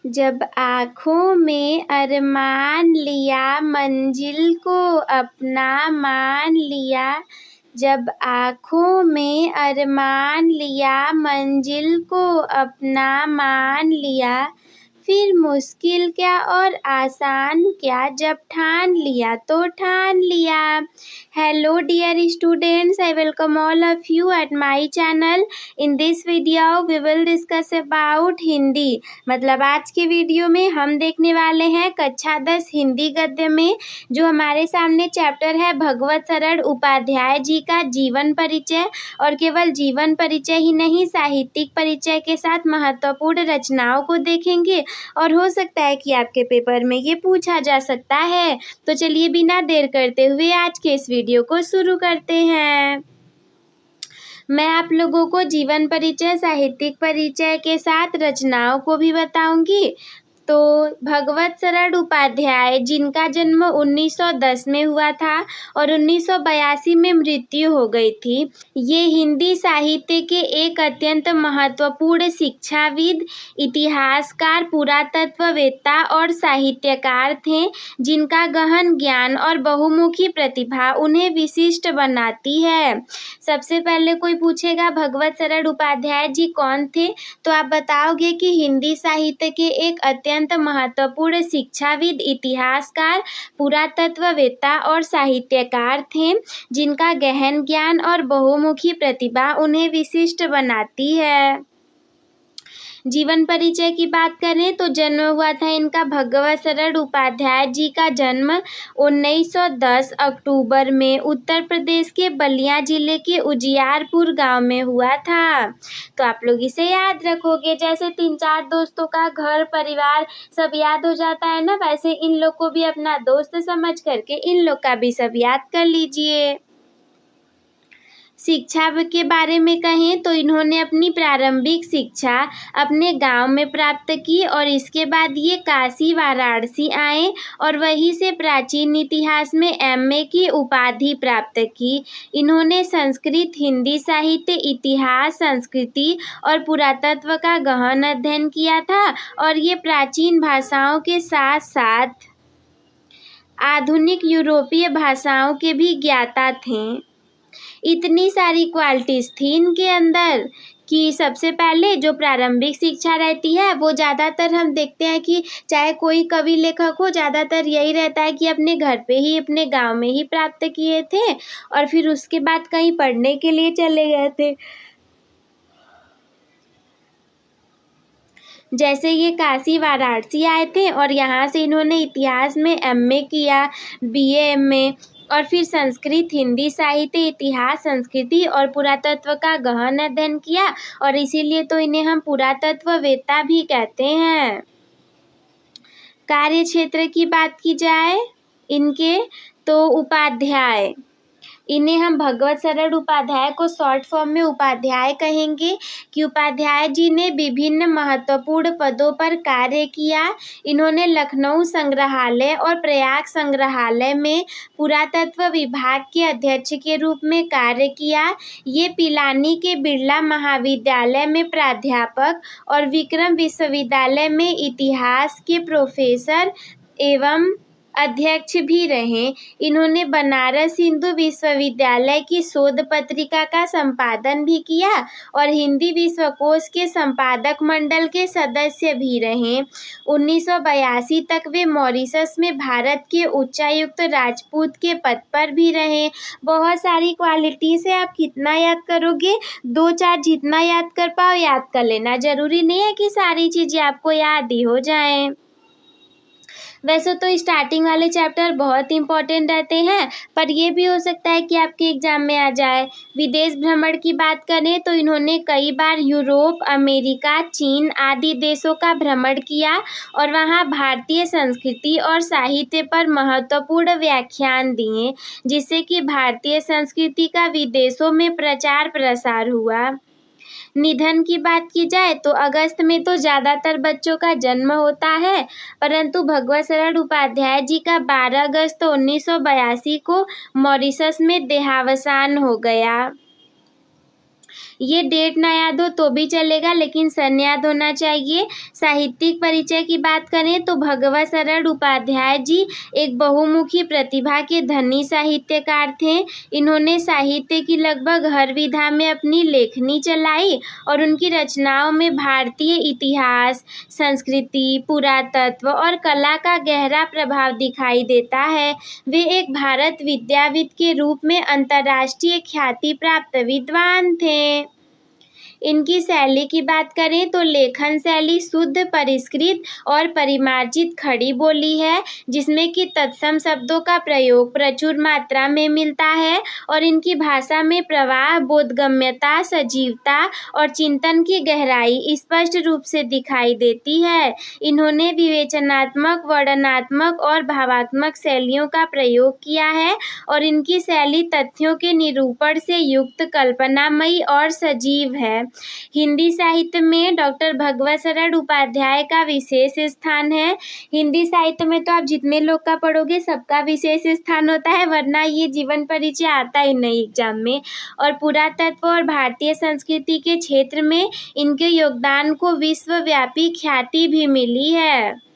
जब आँखों में अरमान लिया, मंजिल को अपना मान लिया। जब आँखों में अरमान लिया, मंजिल को अपना मान लिया। फिर मुश्किल क्या और आसान क्या, जब ठान लिया तो ठान लिया। Hello dear students, I welcome all of you at my channel. In this video we will discuss about Hindi. मतलब आज के वीडियो में हम देखने वाले हैं कक्षा 10 हिंदी गद्य में जो हमारे सामने चैप्टर है भगवत सरड़ उपाध्याय जी का जीवन परिचय। और केवल जीवन परिचय ही नहीं, साहित्यिक परिचय के साथ महत्वपूर्ण रचनाओं को देखेंगे और हो सकता है कि आपके पेपर में ये पूछा जा सकता है। तो चलिए बिना देर करते हुए आज के इस वीडियो को शुरू करते हैं। मैं आप लोगों को जीवन परिचय, साहित्यिक परिचय के साथ रचनाओं को भी बताऊंगी। तो भगवत सरड़ उपाध्याय जिनका जन्म 1910 में हुआ था और 1982 में मृत्यु हो गई थी, ये हिंदी साहित्य के एक अत्यंत महत्वपूर्ण शिक्षाविद, इतिहासकार, पुरातत्ववेत्ता और साहित्यकार थे जिनका गहन ज्ञान और बहुमुखी प्रतिभा उन्हें विशिष्ट बनाती है। सबसे पहले कोई पूछेगा भगवत सरड़ उपाध्याय जी कौन थे, तो आप बताओगे कि हिंदी साहित्य के एक अत्यंत महत्वपूर्ण शिक्षाविद, इतिहासकार, पुरातत्ववेत्ता और साहित्यकार थे जिनका गहन ज्ञान और बहुमुखी प्रतिभा उन्हें विशिष्ट बनाती है। जीवन परिचय की बात करें तो जन्म हुआ था इनका भगवत सरड़ उपाध्याय जी का जन्म 1910 अक्टूबर में उत्तर प्रदेश के बलिया जिले के उजियारपुर गांव में हुआ था। तो आप लोग इसे याद रखोगे। जैसे 3-4 दोस्तों का घर परिवार सब याद हो जाता है ना, वैसे इन लोग को भी अपना दोस्त समझ करके इन लोग का भी सब याद कर लीजिए। शिक्षा के बारे में कहें तो इन्होंने अपनी प्रारंभिक शिक्षा अपने गांव में प्राप्त की और इसके बाद ये काशी वाराणसी आए और वहीं से प्राचीन इतिहास में एमए की उपाधि प्राप्त की। इन्होंने संस्कृत, हिंदी साहित्य, इतिहास, संस्कृति और पुरातत्व का गहन अध्ययन किया था और ये प्राचीन भाषाओं के साथ साथ आधुनिक यूरोपीय भाषाओं के भी ज्ञाता थे। इतनी सारी क्वालिटीज थी इनके अंदर कि सबसे पहले जो प्रारंभिक शिक्षा रहती है वो ज़्यादातर हम देखते हैं कि चाहे कोई कवि लेखक हो, ज़्यादातर यही रहता है कि अपने घर पे ही, अपने गांव में ही प्राप्त किए थे और फिर उसके बाद कहीं पढ़ने के लिए चले गए थे। जैसे ये काशी वाराणसी आए थे और यहाँ से इन्होंने इतिहास में एमए किया, बीए एमए, और फिर संस्कृत, हिंदी साहित्य, इतिहास, संस्कृति और पुरातत्व का गहन अध्ययन किया और इसीलिए तो इन्हें हम पुरातत्ववेत्ता भी कहते हैं। कार्य क्षेत्र की बात की जाए इनके तो उपाध्याय, इन्हें हम भगवत सरड़ उपाध्याय को शॉर्ट फॉर्म में उपाध्याय कहेंगे कि उपाध्याय जी ने विभिन्न महत्वपूर्ण पदों पर कार्य किया। इन्होंने लखनऊ संग्रहालय और प्रयाग संग्रहालय में पुरातत्व विभाग के अध्यक्ष के रूप में कार्य किया। ये पिलानी के बिरला महाविद्यालय में प्राध्यापक और विक्रम विश्वविद्यालय में इतिहास के प्रोफेसर एवं अध्यक्ष भी रहे। इन्होंने बनारस हिंदू विश्वविद्यालय की शोध पत्रिका का संपादन भी किया और हिंदी विश्वकोश के संपादक मंडल के सदस्य भी रहे। 1982 तक वे मॉरिशस में भारत के उच्चायुक्त राजपूत के पद पर भी रहे। बहुत सारी क्वालिटी से आप कितना याद करोगे, 2-4 जितना याद कर पाओ याद कर लेना। जरूरी नहीं है कि सारी चीज़ें आपको याद ही हो जाएं। वैसे तो स्टार्टिंग वाले चैप्टर बहुत इंपॉर्टेंट रहते हैं, पर ये भी हो सकता है कि आपके एग्जाम में आ जाए। विदेश भ्रमण की बात करें तो इन्होंने कई बार यूरोप, अमेरिका, चीन आदि देशों का भ्रमण किया और वहाँ भारतीय संस्कृति और साहित्य पर महत्वपूर्ण व्याख्यान दिए, जिससे कि भारतीय संस्कृति का विदेशों में प्रचार प्रसार हुआ। निधन की बात की जाए तो अगस्त में तो ज़्यादातर बच्चों का जन्म होता है, परंतु भगवत सरड़ उपाध्याय जी का 12 अगस्त 1982 को मॉरिशस में देहावसान हो गया। ये डेट ना याद हो तो भी चलेगा, लेकिन सन याद होना चाहिए। साहित्यिक परिचय की बात करें तो भगवत शरण उपाध्याय जी एक बहुमुखी प्रतिभा के धनी साहित्यकार थे। इन्होंने साहित्य की लगभग हर विधा में अपनी लेखनी चलाई और उनकी रचनाओं में भारतीय इतिहास, संस्कृति, पुरातत्व और कला का गहरा प्रभाव दिखाई देता है। वे एक भारत विद्याविद के रूप में अंतर्राष्ट्रीय ख्याति प्राप्त विद्वान थे। इनकी शैली की बात करें तो लेखन शैली शुद्ध, परिष्कृत और परिमार्जित खड़ी बोली है, जिसमें कि तत्सम शब्दों का प्रयोग प्रचुर मात्रा में मिलता है और इनकी भाषा में प्रवाह, बोधगम्यता, सजीवता और चिंतन की गहराई स्पष्ट रूप से दिखाई देती है। इन्होंने विवेचनात्मक, वर्णनात्मक और भावात्मक शैलियों का प्रयोग किया है और इनकी शैली तथ्यों के निरूपण से युक्त, कल्पनामयी और सजीव है। हिंदी साहित्य में डॉक्टर भगवत शरण उपाध्याय का विशेष स्थान है। हिंदी साहित्य में तो आप जितने लोग का पढ़ोगे सबका विशेष स्थान होता है, वरना ये जीवन परिचय आता ही नहीं एग्जाम में। और पुरातत्व और भारतीय संस्कृति के क्षेत्र में इनके योगदान को विश्वव्यापी ख्याति भी मिली है।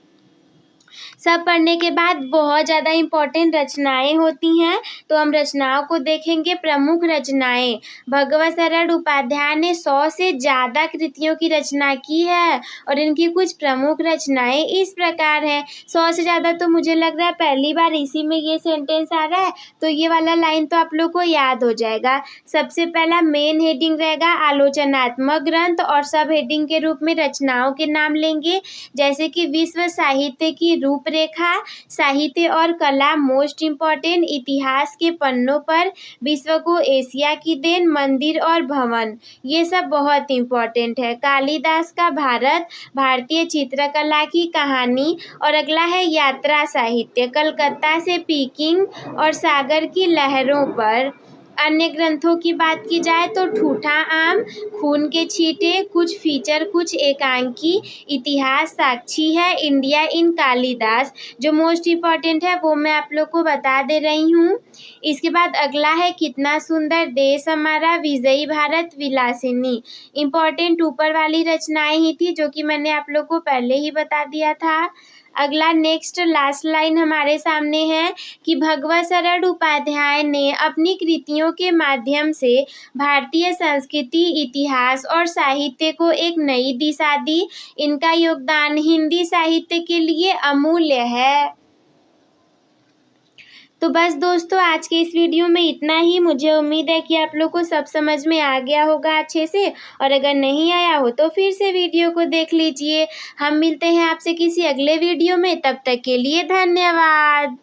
सब पढ़ने के बाद बहुत ज़्यादा इम्पोर्टेंट रचनाएं होती हैं, तो हम रचनाओं को देखेंगे। प्रमुख रचनाएं, भगवत शरण उपाध्याय ने 100 से ज़्यादा कृतियों की रचना की है और इनकी कुछ प्रमुख रचनाएं इस प्रकार हैं। 100 से ज़्यादा तो मुझे लग रहा है पहली बार इसी में ये सेंटेंस आ रहा है, तो ये वाला लाइन तो आप लोग को याद हो जाएगा। सबसे पहला मेन हेडिंग रहेगा आलोचनात्मक ग्रंथ और सब हेडिंग के रूप में रचनाओं के नाम लेंगे, जैसे कि विश्व साहित्य की रूपरेखा, साहित्य और कला मोस्ट इम्पॉर्टेंट, इतिहास के पन्नों पर विश्व को एशिया की देन, मंदिर और भवन, ये सब बहुत इम्पॉर्टेंट है। कालिदास का भारत, भारतीय चित्रकला की कहानी और अगला है यात्रा साहित्य, कलकत्ता से पीकिंग और सागर की लहरों पर। अन्य ग्रंथों की बात की जाए तो ठूठा आम, खून के छींटे, कुछ फीचर, कुछ एकांकी, इतिहास साक्षी है, इंडिया इन कालिदास, जो मोस्ट इम्पॉर्टेंट है वो मैं आप लोग को बता दे रही हूँ। इसके बाद अगला है कितना सुंदर देश हमारा, विजयी भारत, विलासिनी। इम्पॉर्टेंट ऊपर वाली रचनाएं ही थी जो कि मैंने आप लोग को पहले ही बता दिया था। अगला नेक्स्ट लास्ट लाइन हमारे सामने है कि भगवत शरण उपाध्याय ने अपनी कृतियों के माध्यम से भारतीय संस्कृति, इतिहास और साहित्य को एक नई दिशा दी। इनका योगदान हिंदी साहित्य के लिए अमूल्य है। तो बस दोस्तों, आज के इस वीडियो में इतना ही। मुझे उम्मीद है कि आप लोग को सब समझ में आ गया होगा अच्छे से, और अगर नहीं आया हो तो फिर से वीडियो को देख लीजिए। हम मिलते हैं आपसे किसी अगले वीडियो में, तब तक के लिए धन्यवाद।